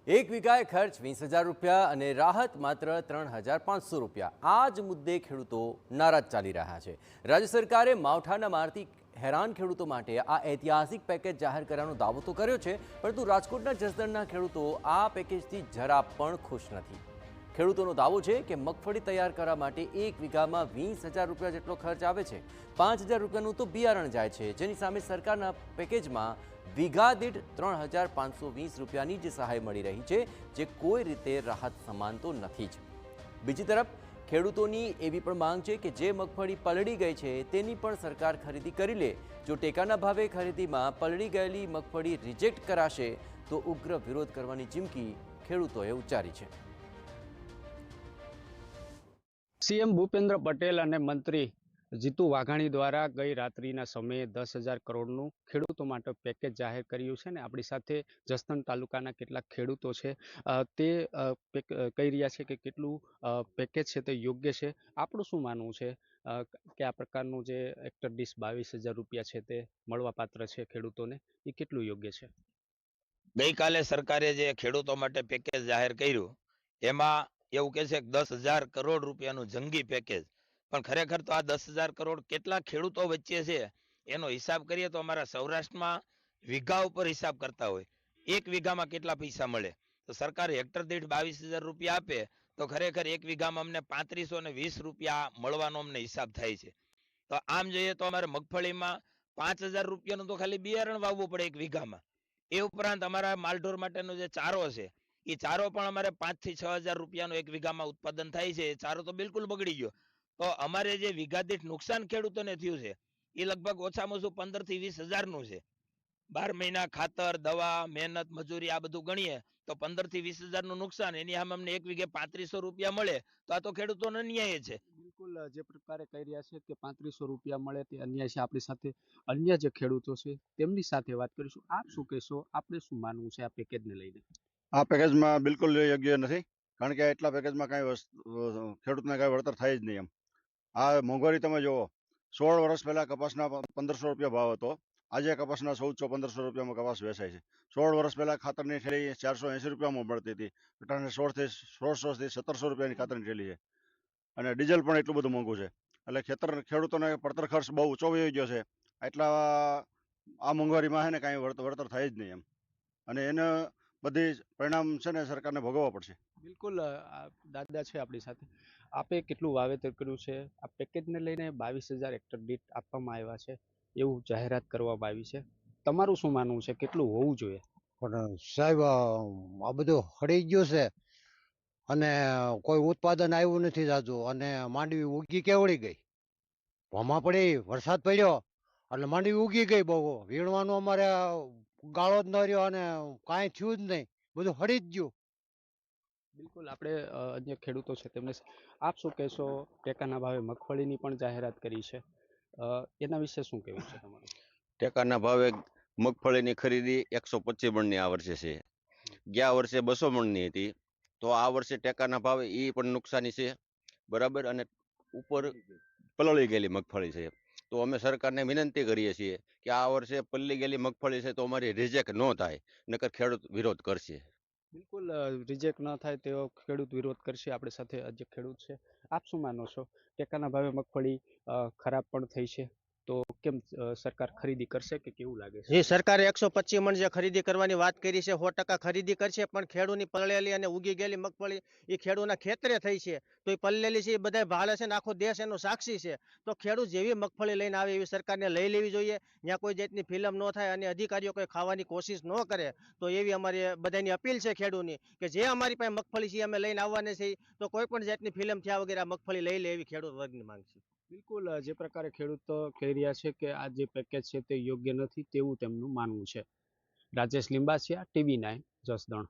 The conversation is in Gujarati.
એક વીઘાએ ખર્ચ 20,000 રૂપિયા અને રાહત માત્ર 3,500 રૂપિયા. આ જ મુદ્દે ખેડૂતો નારાજ ચાલી રહ્યા છે. રાજ્ય સરકારે માવઠાના મારથી હેરાન ખેડૂતો માટે આ ઐતિહાસિક પેકેજ જાહેર કરવાનો દાવો તો કર્યો છે, પરંતુ રાજકોટના જસદણના ખેડૂતો આ પેકેજથી જરા પણ ખુશ નથી. ખેડૂતોનો દાવો છે કે મગફળી તૈયાર કરવા માટે એક વીઘામાં 20,000 રૂપિયા જેટલો ખર્ચ આવે છે. 5,000 રૂપિયાનું તો બિયારણ જાય છે, જેની સામે સરકારના પેકેજમાં વીઘા દીઠ 3,520 રૂપિયાની જ સહાય મળી રહી છે, જે કોઈ રીતે રાહત સમાન તો નથી જ. બીજી તરફ ખેડૂતોની એવી પણ માંગ છે કે જે મગફળી પલળી ગઈ છે તેની પણ સરકાર ખરીદી કરી લે. જો ટેકાના ભાવે ખરીદીમાં પલળી ગયેલી મગફળી રિજેક્ટ કરાશે તો ઉગ્ર વિરોધ કરવાની ચીમકી ખેડૂતોએ ઉચ્ચારી છે. સીએમ ભૂપેન્દ્ર પટેલ અને મંત્રી જીતુ વાઘાણી દ્વારા ગઈ રાત્રિના સમયે 10,000 કરોડનું ખેડૂતો માટે પેકેજ જાહેર કર્યું છે. ને આપણી સાથે જસદણ તાલુકાના કેટલાક ખેડૂતો છે, તે કહી રહ્યા છે કે કેટલું પેકેજ છે તે યોગ્ય છે. આપણું શું માનવું છે કે આ પ્રકારનું જે હેક્ટર દીઠ 22,000 રૂપિયા છે તે મળવાપાત્ર છે ખેડૂતોને, એ કેટલું યોગ્ય છે? ગઈકાલે સરકારે જે ખેડૂતો માટે પેકેજ જાહેર કર્યું એમાં એવું કે છે કે 10,000 કરોડ રૂપિયાનું જંગી પેકેજ, પણ ખરેખર તો આ 10,000 કરોડ કેટલા ખેડૂતો વચ્ચે છે એનો હિસાબ કરીએ તો અમારા સૌરાષ્ટ્રમાં વીઘા ઉપર હિસાબ કરતા હોય, એક વીઘામાં કેટલા પૈસા મળે. તો સરકાર હેક્ટર દીઠ 22,000 રૂપિયા આપે તો ખરેખર એક વીઘામાં અમને 3520 રૂપિયા મળવાનો અમને હિસાબ થાય છે. તો આમ જોઈએ તો અમારે મગફળીમાં 5,000 રૂપિયાનું તો ખાલી બિયારણ વાવવું પડે એક વીઘામાં. એ ઉપરાંત અમારા માલઢોર માટેનો જે ચારો છે એ ચારો પણ અમારે 5,000 થી 6,000 રૂપિયાનો એક વીઘામાં ઉત્પાદન થાય છે. ચારો તો બિલકુલ બગડી ગયો. તો અમારે જે વીઘા દીઠ નુકસાન ખેડૂતોને થયું છે એ લગભગ ઓછામાં ઓછું 15,000 થી 20,000 નું છે. 12 મહિના ખાતર, દવા, મહેનત, મજૂરી આ બધું ગણીએ તો 15,000 થી 20,000 નું નુકસાન. એની સામે અમને એક વીઘે 3500 રૂપિયા મળે તો આ તો ખેડૂતોનો અન્યાય છે. બિલકુલ જે પ્રકારે કહી રહ્યા છે કે 3500 રૂપિયા મળે તે અન્યાય છે. આપણી સાથે અન્ય જે ખેડૂતો છે તેમની સાથે વાત કરીશું. આપ શું કહેશો? આપણે શું માનવું છે આ પેકેજને લઈને? આ પેકેજમાં બિલકુલ યોગ્ય નથી, કારણ કે એટલા પેકેજમાં કાંઈ ખેડૂતને કાંઈ વળતર થાય જ નહીં. એમ આ મોંઘવારી તમે જુઓ, 16 વર્ષ પહેલાં કપાસના 1,500 રૂપિયા ભાવ હતો, આજે કપાસના 1,400-1,500 રૂપિયામાં કપાસ વેચાય છે. 16 વર્ષ પહેલાં ખાતરની થેલી 480 રૂપિયામાં મળતી હતી, અટાણે 1600 થી 1,700 રૂપિયાની ખાતરની થેલી છે, અને ડીઝલ પણ એટલું બધું મોંઘું છે. એટલે ખેડૂતોને પડતર ખર્ચ બહુ ઊંચો વહી ગયો છે. એટલા આ મોંઘવારીમાં છે ને કાંઈ વળતર થાય જ નહીં એમ, અને એને બધી પરિણામ છે ને સરકારને ભોગવવા પડશે. બિલકુલ દાદા છે આપણી સાથે. આપે કેટલું વાવેતર કર્યું છે? આ પેકેજને લઈને 22,000 હેક્ટર દીઠ આપવામાં આવ્યા છે એવું જાહેરાત કરવામાં આવી છે. તમારું શું માનવું છે, કેટલું હોવું જોઈએ? પણ સાહેબ આ બધું હળી ગયું છે અને કોઈ ઉત્પાદન આવ્યું નથી જાજુ, અને માંડવી ઉગી કેવડી ગઈ. ભમા પડી, વરસાદ પડ્યો એટલે માંડવી ઉગી ગઈ બહુ. વીણવાનું અમારે ગાળો જ ન રહ્યો અને કાંઈ થયું જ નહીં, બધું હળી જ ગયું. બિલકુલ આપણે અન્ય ખેડૂતો છે તેમને આપ શું કહેશો? ટેકાના ભાવે મગફળીની પણ જાહેરાત કરી છે, એના વિશે શું કહેવું છે તમારું? ટેકાના ભાવે મગફળીની ખરીદી 125 મણની આ વર્ષે છે. ગયા વર્ષે 200 મણની હતી, તો આ વર્ષે ટેકાના ભાવે એ પણ નુકસાની છે, બરાબર. અને ઉપર પલળી ગયેલી મગફળી છે. તો અમે સરકારને વિનંતી કરીએ છીએ કે આ વર્ષે પલળી ગયેલી મગફળી છે તો અમારી રિજેક્ટ ન થાય, નકર ખેડૂત વિરોધ કરશે. બિલકુલ રિજેક્ટ ન થાય તેવો ખેડૂત વિરોધ કરશે. આપણી સાથે જે ખેડૂત છે, આપ શું માનો છો? ટેકાના ભાવે મગફળી ખરાબ પણ થઈ છે, તો કેમ સરકાર ખરીદી કરશે કે કેવું લાગે છે? જે સરકારે 125 મણ જે ખરીદી કરવાની વાત કરી છે, 100% ખરીદી કરશે, પણ ખેડૂતની પલળેલી અને ઉગી ગયેલી મગફળી એ ખેડૂતના ખેતરે થઈ છે, તો એ પલળેલી છે એ બધા ભાળે છે ને આખો દેશ એનો સાક્ષી છે. તો ખેડૂત જેવી મગફળી લઈને આવે એવી સરકારને લઈ લેવી જોઈએ. ત્યાં કોઈ જાતની ફિલ્મ ન થાય અને અધિકારીઓ કોઈ ખાવાની કોશિશ ન કરે, તો એવી અમારી બધાની અપીલ છે ખેડૂતની, કે જે અમારી પાસે મગફળી છે અમે લઈને આવવાની છે, તો કોઈ પણ જાતની ફિલ્મ થયા વગેરે આ મગફળી લઈ લે એવી ખેડૂત વર્ગની માંગ છે. બિલકુલ જે પ્રકારે ખેડૂતો કહી રહ્યા છે કે આ જે પેકેજ છે તે યોગ્ય નથી તેવું તેમનું માનવું છે. રાજેશ લિંબાસિયા, TV9, જસદણ.